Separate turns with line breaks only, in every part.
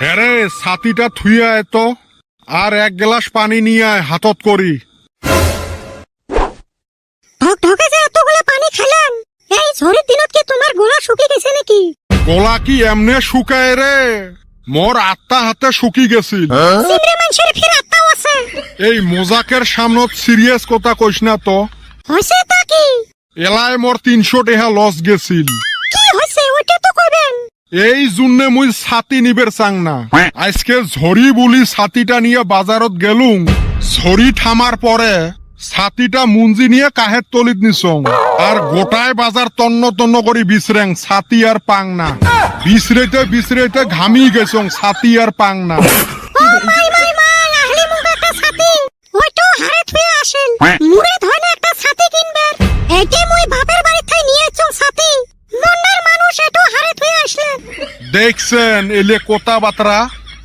হ্যাঁ ছাতিটা থুই আয় তো, আর এক গ্লাস পানি নিয়ে আয় হাতত করি।
ঢকে যে এতগুলো পানি খেলাম, এই ঝড়ের দিনত কি তোমার গলা শুকিয়ে গেছে নাকি?
গলা কি এমনে শুকায় রে? মোর আত্মা হাতে শুকি গেছিল।
সিমরে মানুষের ফির আত্মাও আছে।
এই মোজাকের সামনত সিরিয়াস কথা কইস না তো।
হইছে তা কি?
এলায় মোর 300 টাকা লস গেছিল।
কি হইছে ওইটা তো কইবেন।
এই জন্য মুই ছাতি নিবের চাং না। আজকে ঝড়ি বলি ছাতিটা নিয়ে বাজারত গেলুম। ঝড়ি থামার পরে ছাতিটা মুঞ্জি নিয়ে কাহের তলিত নিছং, আর গোটায় বাজার তন্ন তন্ন করি বিছরেং, ছাতি আর পাং না। বিছরেতে বিছরেতে ঘামি গেছং, ছাতি আর পাং না।
ও মাই মাই মাই, আহলি মুখ একটা ছাতি ওইটো হারে থুয়ে আসেন। মুড়ে ধয় না একটা ছাতি কিনবেন। এইটা মুই বাপের বাড়ি থেকে নিয়ে চং ছাতি। মন্নার মানুষ এটো হারে থুয়ে আসলেন।
দেখছেন এলে কোতা বাতরা।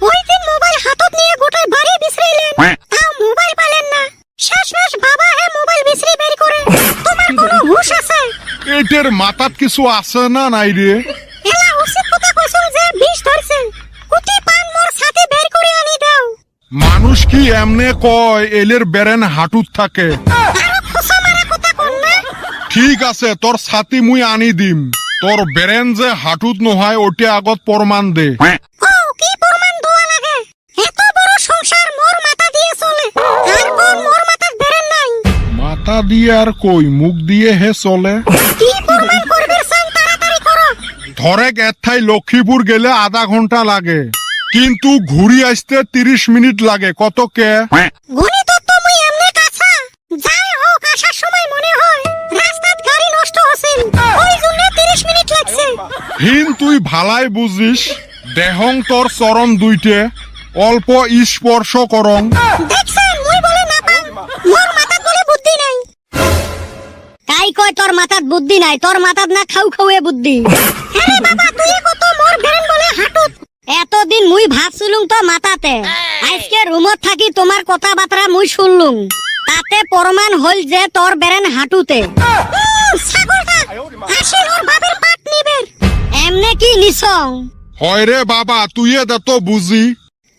ওই দিন মোবাইল হাতত নিয়ে গোটায় বাড়ি বিছরাইলেন, তাও মোবাইল পালেন না। শেষমেশ বাবা হে মোবাইল বিছরি বের করে। তোমার কোনো হুঁশ আছে?
এটার মাথাত কিছু আছে না নাই রে?
এলা উচিত কথা কইছং যে বিষ ধরছে। কুটি পান মোর ছাতি বের করে আনি দাও।
মানুষ কি এমনে কয় এলের বেরেন হাঁটুত থাকে?
আরো খোসা মারা কথা কোন না।
ঠিক আছে, তোর ছাতি মুই আনি দিম। তোর বেরেন যে হাঁটুত নহয় ওটা আগত প্রমাণ দে।
ও কি প্রমাণ দেওয়া লাগে? এত বড় সংসার মোর মাথা দিয়ে চলে, আর কোন মোর মাথাত বেরেন নাই।
মাথা দিয়ে আর কই, মুখ দিয়ে হে চলে।
কি প্রমাণ করবে চাই তাড়াতাড়ি করো।
ধরেক এথাই লক্ষ্মীপুর গেলে আধা ঘন্টা লাগে, কিন্তু ঘুরি আসতে 30 মিনিট লাগে। কত কে?
গণিত তো মুই এমনি কাছা। যাই হোক, আসার সময় মনে হয় রাস্তাত গাড়ি নষ্ট হছিল, ওই জন্য 30 মিনিট লাগছে।
হিন তুই ভালাই বুঝিস। দেহং তোর চরণ দুইটে অল্প স্পর্শ করং।
দেখছেন মুই বলে না পাং, মোর মাথাত বলে বুদ্ধি নাই। কাই কয় তোর মাথাত বুদ্ধি নাই? তোর মাথাত না খাও খাওয়ে বুদ্ধি। আরে বাবা তুই কত মোর বেরেন বলে হাঁটুত। এতদিন মুই ভাবছিলুম তো মাথাতে, আজকে রুমত থাকি তোমার কথাবার্তা মুই শুনলুম, তাতে প্রমাণ হল যে তোর বেরেন হাঁটুতে। ছাগলটা আসিল ওর বাপের পাট নিবের। এমনে কি নিছং?
হয় রে বাবা, তুই দে তো বুঝি।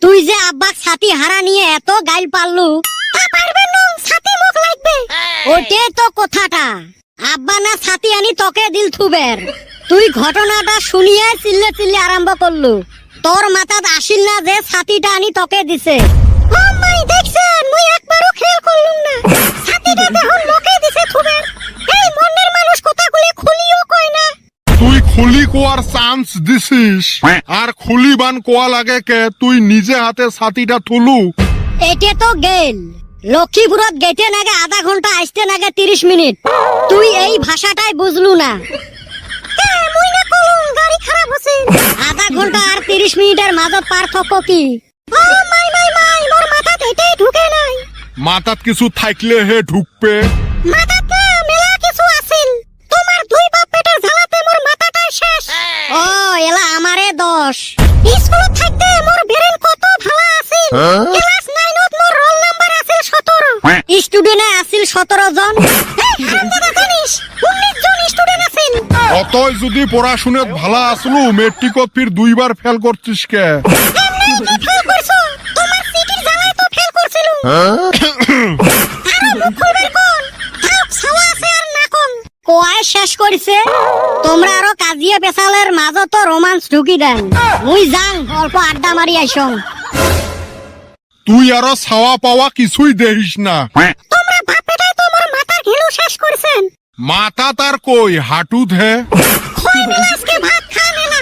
তুই যে আব্বাক ছাতি হারা নিয়ে এত গাইল পারলু, তা পারবে না, ছাতি মুখ লাগবে। ওইটাই তো কথাটা। আব্বা না ছাতি আনি তোকে দিল থুবের। তুই ঘটনাটা শুনিয়ে চিল্লে চিল্লে আরম্ভ করলু। তোর মাথাত আসিল না যে ছাতিটা আনি তোকে দিছে। ও মাই, দেখছেন মুই একবারও খেয়াল করলুম না। ছাতিটা দেখুন লোকে দিছে থুবের। এই মনের মানুষ কথাগুলো খুলিও কয় না।
তুই খুলি কোয়ার চান্স দিছিস, আর খুলি বান কোয়া লাগে কে? তুই নিজে হাতে ছাতিটা তুলু।
এটা তো গেল লক্ষ্মীপুরত গেটে নাগে আধা ঘন্টা, আসতে নাগে 30 মিনিট। তুই এই ভাষাটাই বুঝলু না। মুই না কলুম গাড়ি খারাপ হছে। আধা ঘন্টা আর 30 মিনিটের মাঝত পার্থক্য কি? ও মাই মাই মাই, মোর মাথাত এটাই ঢুকে নাই।
মাথাত কিছু থাকলে হে ঢুকবে।
মাথাত না মেলা কিছু আছিল। তোমার দুই বাপ পেটের ঝালাতে মোর মাথাটাই শেষ। ও এলা আমারে দোষ। স্কুলত থাকতে মোর বেরেন কত ভালো আছিল। ক্লাস 9ত মোর রোল নাম্বার আছিল 17। স্টুডেন্ট আছিল 17 জন। এই হারামজাদা জানিস 19 জন স্টুডেন্ট আছিল।
অতই যদি পড়াশুনাত ভালো আসলু, মেট্রিকত ফির 2 বার ফেল করছিস কে?
এমনি কি ফেল করছো? তোমার সিটির জ্বালায় তো ফেল করছিল। আরে মুখ খুলবে কোন? থাক ছাওয়া আছে আর না কোন। কোয়ায় শেষ করিছে। তোমরা আরো কাজিয়ে পেছালের মাঝত তো রোমান্স ঢুকি দেন। মুই যাং অল্প আড্ডা মারি আইসং।
তুই আরো ছাওয়া পাওয়া কিছুই দেখিস না।
তোমরা বাপেটাই তো মোর মাথার ঘিলু শেষ করছেন।
মাথা তার কই, হাঁটুত হে।
খই মেলা আজকে ভাত খা মেলা।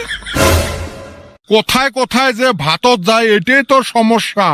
কোথায় কোথায় যে ভাতত যায়, এটাই তো সমস্যা।